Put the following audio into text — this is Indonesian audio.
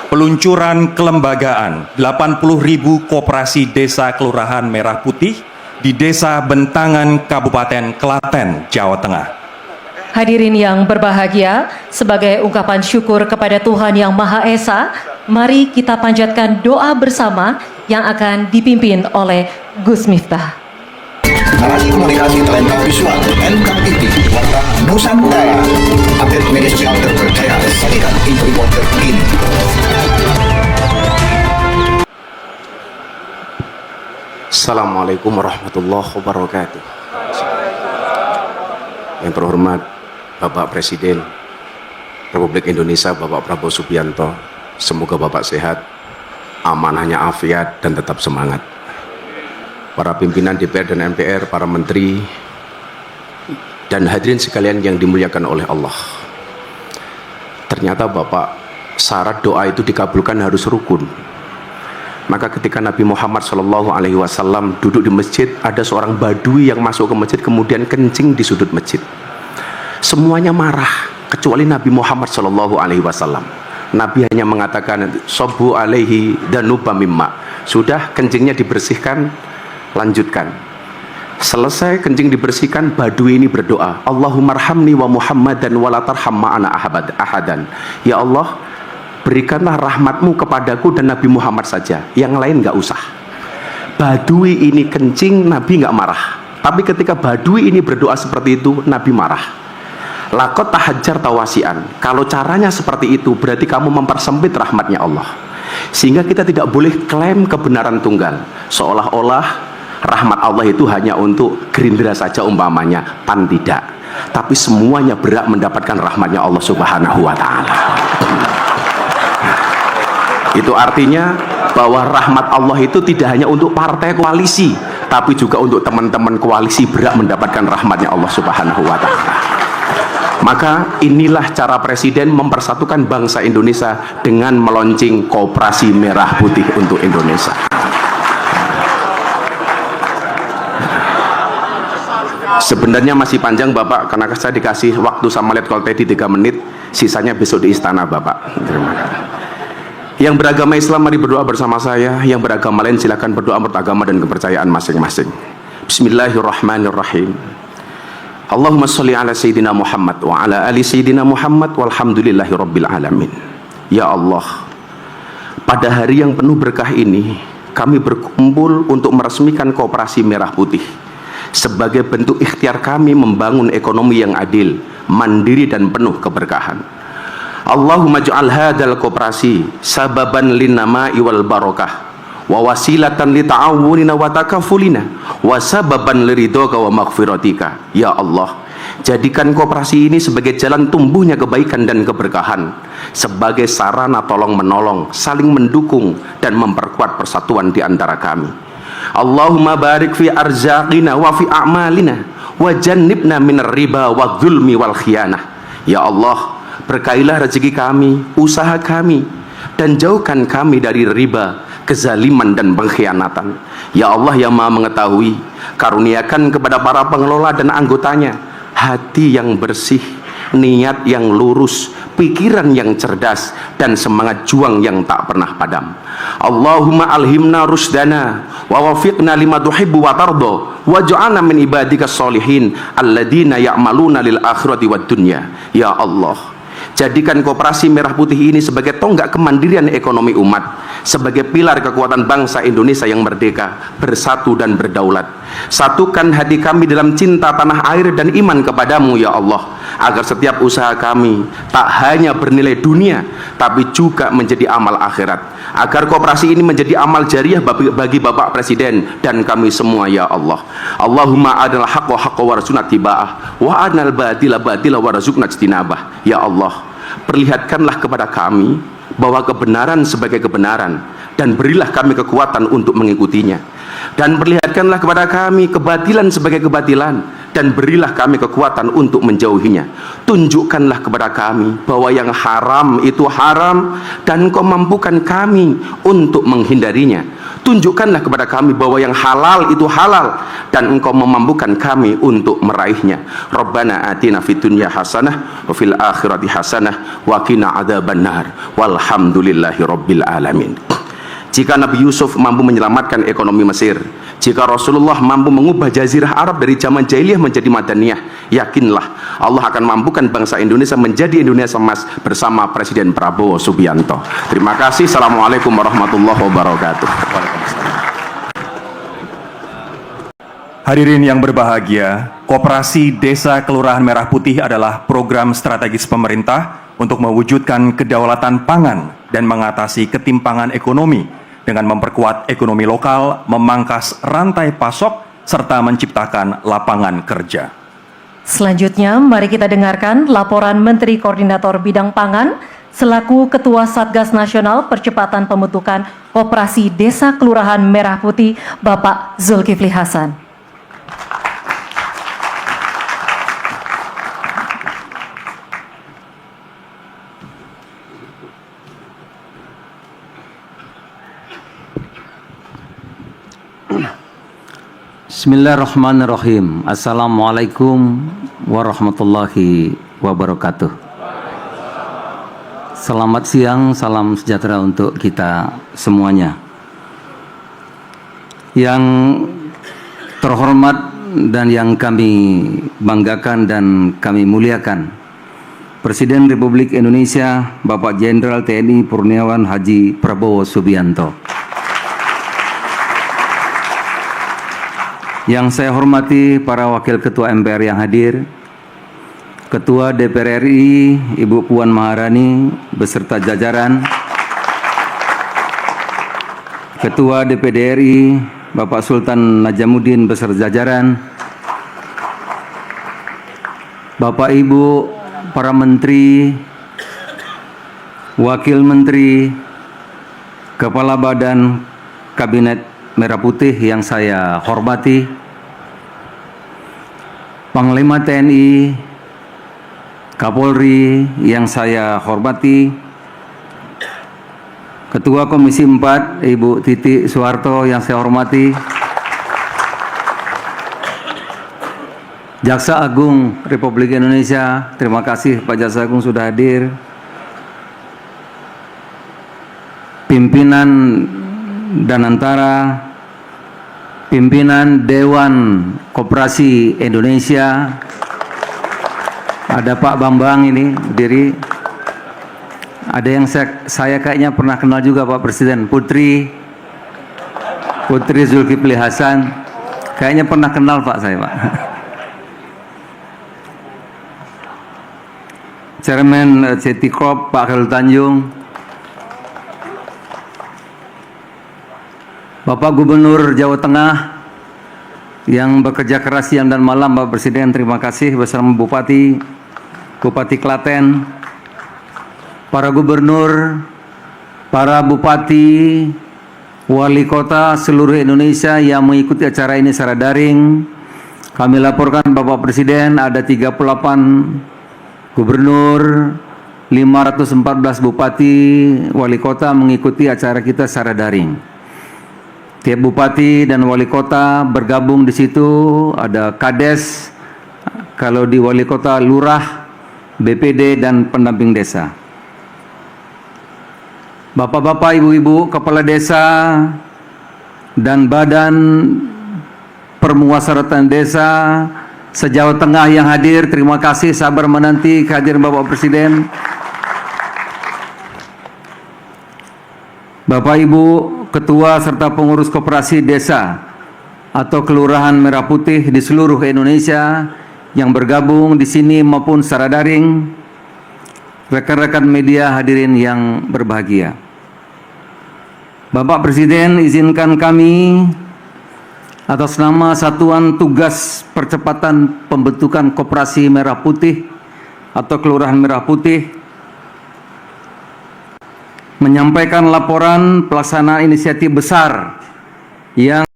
peluncuran kelembagaan 80.000 koperasi desa kelurahan Merah Putih di Desa Bentangan, Kabupaten Klaten, Jawa Tengah. Hadirin yang berbahagia, sebagai ungkapan syukur kepada Tuhan Yang Maha Esa, mari kita panjatkan doa bersama yang akan dipimpin oleh Gus Miftah. Narasi komunikasi talenta visual NKTV Warta Nusantara, update media sosial terpercaya, sajikan info terkini. Assalamualaikum warahmatullahi wabarakatuh. Yang terhormat Bapak Presiden Republik Indonesia Bapak Prabowo Subianto, semoga Bapak sehat, amanahnya afiat dan tetap semangat. Para pimpinan DPR dan MPR, para menteri, dan hadirin sekalian yang dimuliakan oleh Allah. Ternyata Bapak, syarat doa itu dikabulkan harus rukun. Maka ketika Nabi Muhammad SAW duduk di masjid, ada seorang badui yang masuk ke masjid kemudian kencing di sudut masjid. Semuanya marah kecuali Nabi Muhammad SAW. Nabi hanya mengatakan sobu alaihi danuba mimma. Sudah, kencingnya dibersihkan, lanjutkan. Selesai kencing dibersihkan, badui ini berdoa, Allahumma arhamni wa Muhammadan wa la tarham ma'ana ahadan. Ya Allah, berikanlah rahmatmu kepadaku dan Nabi Muhammad saja, yang lain nggak usah. Badui ini kencing, Nabi nggak marah. Tapi ketika badui ini berdoa seperti itu, Nabi marah. Lakot tahajjar tawasian. Kalau caranya seperti itu, berarti kamu mempersempit rahmatnya Allah. Sehingga kita tidak boleh klaim kebenaran tunggal, seolah-olah rahmat Allah itu hanya untuk Gerindra saja umpamanya. Pan tidak, tapi semuanya berhak mendapatkan rahmatnya Allah Subhanahu wa Ta'ala. Itu artinya bahwa rahmat Allah itu tidak hanya untuk partai koalisi, tapi juga untuk teman-teman koalisi berhak mendapatkan rahmatnya Allah Subhanahu wa Ta'ala. Maka inilah cara Presiden mempersatukan bangsa Indonesia dengan meluncing Koperasi Merah Putih untuk Indonesia. Sebenarnya masih panjang Bapak, karena saya dikasih waktu sama Letkol Teddy 3 menit, sisanya besok di istana Bapak. Terima kasih. Yang beragama Islam mari berdoa bersama saya, yang beragama lain silakan berdoa menurut agama dan kepercayaan masing-masing. Bismillahirrahmanirrahim. Allahumma sholli ala Sayyidina Muhammad wa ala ali Sayyidina Muhammad walhamdulillahi rabbil alamin. Ya Allah, pada hari yang penuh berkah ini kami berkumpul untuk meresmikan Koperasi Merah Putih sebagai bentuk ikhtiar kami membangun ekonomi yang adil, mandiri dan penuh keberkahan. Allahumma ja'al hadal koperasi sababan linnama'i wal barakah wa wasilatan li ta'awunina wa takafulina wa sababan liridhoka wa maghfiratika. Ya Allah, jadikan koperasi ini sebagai jalan tumbuhnya kebaikan dan keberkahan, sebagai sarana tolong menolong, saling mendukung dan memperkuat persatuan di antara kami. Allahumma barik fi arzaqina wa fi a'malina wa jannibna minar riba wa dzulmi wal khiyanah. Ya Allah, berkailah rezeki kami, usaha kami, dan jauhkan kami dari riba, kezaliman dan pengkhianatan. Ya Allah yang Maha mengetahui, karuniakan kepada para pengelola dan anggotanya hati yang bersih, niat yang lurus, pikiran yang cerdas, dan semangat juang yang tak pernah padam. Allahumma alhimna rusdana wa wafiqna lima tuhibbu wa tardo waj'alna min ibadika sholihin alladina ya'maluna lil akhirati wad dunya. Ya Allah, jadikan Koperasi Merah Putih ini sebagai tonggak kemandirian ekonomi umat, sebagai pilar kekuatan bangsa Indonesia yang merdeka, bersatu dan berdaulat. Satukan hati kami dalam cinta tanah air dan iman kepadamu ya Allah, agar setiap usaha kami tak hanya bernilai dunia tapi juga menjadi amal akhirat, agar koperasi ini menjadi amal jariah bagi Bapak Presiden dan kami semua ya Allah. Allahumma adal haqqa haqqa warzuqna tiba'ah wa adnal batila batila warzuqna ijtinabah. Ya Allah, perlihatkanlah kepada kami bahwa kebenaran sebagai kebenaran dan berilah kami kekuatan untuk mengikutinya, dan perlihatkanlah kepada kami kebatilan sebagai kebatilan, dan berilah kami kekuatan untuk menjauhinya. Tunjukkanlah kepada kami bahwa yang haram itu haram, dan Engkau mampukan kami untuk menghindarinya. Tunjukkanlah kepada kami bahwa yang halal itu halal, dan Engkau memampukan kami untuk meraihnya. Rabbana atina fid dunya hasanah wa fil akhirati hasanah wa qina adzabannar. Walhamdulillahi rabbil alamin. Jika Nabi Yusuf mampu menyelamatkan ekonomi Mesir, jika Rasulullah mampu mengubah jazirah Arab dari zaman jahiliyah menjadi madaniyah, yakinlah Allah akan mampukan bangsa Indonesia menjadi Indonesia emas bersama Presiden Prabowo Subianto. Terima kasih. Assalamualaikum warahmatullahi wabarakatuh. Hadirin yang berbahagia, Koperasi Desa Kelurahan Merah Putih adalah program strategis pemerintah untuk mewujudkan kedaulatan pangan dan mengatasi ketimpangan ekonomi dengan memperkuat ekonomi lokal, memangkas rantai pasok, serta menciptakan lapangan kerja. Selanjutnya, mari kita dengarkan laporan Menteri Koordinator Bidang Pangan selaku Ketua Satgas Nasional Percepatan Pembentukan Koperasi Desa Kelurahan Merah Putih, Bapak Zulkifli Hasan. Bismillahirrahmanirrahim. Assalamualaikum warahmatullahi wabarakatuh. Selamat siang, salam sejahtera untuk kita semuanya. Yang terhormat dan yang kami banggakan dan kami muliakan, Presiden Republik Indonesia Bapak Jenderal TNI Purniawan Haji Prabowo Subianto. Yang saya hormati para Wakil Ketua MPR yang hadir, Ketua DPR RI Ibu Puan Maharani beserta jajaran, Ketua DPD RI Bapak Sultan Najamuddin beserta jajaran, Bapak Ibu para Menteri, Wakil Menteri, Kepala Badan Kabinet Merah Putih yang saya hormati, Panglima TNI, Kapolri yang saya hormati, Ketua Komisi 4 Ibu Titi Soeharto yang saya hormati, Jaksa Agung Republik Indonesia, terima kasih Pak Jaksa Agung sudah hadir, pimpinan Danantara, pimpinan Dewan Koperasi Indonesia, ada Pak Bambang ini berdiri, ada yang saya kayaknya pernah kenal juga Pak Presiden, Putri Zulkifli Hasan, kayaknya pernah kenal Pak saya Pak. Chairman CT Corp Pak Khairul Tanjung, Bapak Gubernur Jawa Tengah yang bekerja keras siang dan malam, Bapak Presiden, terima kasih bersama Bupati Klaten, para gubernur, para bupati, wali kota seluruh Indonesia yang mengikuti acara ini secara daring. Kami laporkan Bapak Presiden ada 38 gubernur, 514 bupati, wali kota mengikuti acara kita secara daring. Tiap bupati dan wali kota bergabung di situ, ada kades, kalau di wali kota lurah, BPD dan pendamping desa. Bapak-bapak, ibu-ibu, kepala desa dan badan permuasyaratan desa se-Jawa Tengah yang hadir, terima kasih sabar menanti kehadiran Bapak Presiden. Bapak Ibu Ketua serta pengurus koperasi desa atau Kelurahan Merah Putih di seluruh Indonesia yang bergabung di sini maupun secara daring, rekan-rekan media hadirin yang berbahagia. Bapak Presiden, izinkan kami atas nama Satuan Tugas Percepatan Pembentukan Koperasi Merah Putih atau Kelurahan Merah Putih menyampaikan laporan pelaksanaan inisiatif besar yang